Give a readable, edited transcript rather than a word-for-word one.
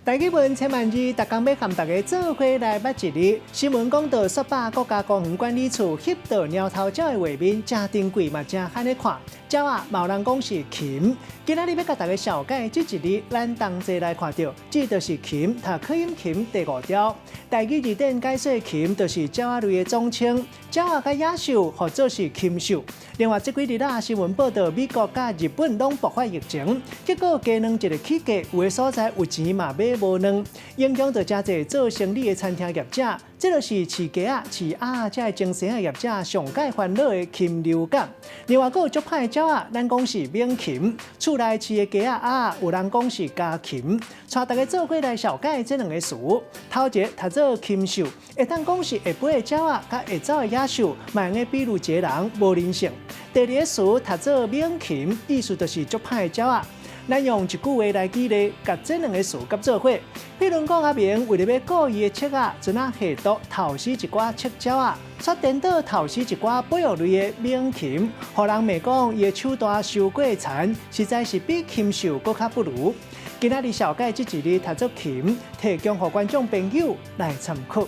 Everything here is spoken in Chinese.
大家问千万字，特工要和大家做伙来捌一日。新闻讲到，雪霸国家公园管理处翕到猫头鸟的画面，真珍贵嘛，真罕的看。鸟啊，有人讲是禽。今仔日要甲大家小解这一日，咱同齐来看到，这就是禽，它科音禽第5条。台语字典解说禽，就是鸟仔类的总称。鸟啊，甲野兽或者是禽兽。另外，这几日新闻报道，美国甲日本拢爆发疫情，结果鸡卵一个起价，有的所在有钱嘛买无卵，影响到真侪做生意的餐厅业者。这就是饲鸡啊、饲鸭啊，这精神的业者上界烦恼的禽流感。另外，还有足歹的鸟啊，咱讲是免禽，厝内饲的鸡啊、鸭，有人讲是家禽。带大家做伙来小解这两个词。头一个读做禽兽，会当讲是会飞的鸟啊，甲会走的野兽，嘛用个比喻一个人无人性。第二个词读做免禽，意思就是足歹的鸟啊。咱用一句话来举例，甲这两个词合做伙。譬如讲阿明为了要顾伊的切啊，阵啊下毒偷死一寡切鸟啊，却颠倒偷死一寡保育类的免禽，互人骂讲伊的手段受过残，实在是比禽兽搁较不如。今仔日小解这一日读做禽，提供予观众朋友来参考。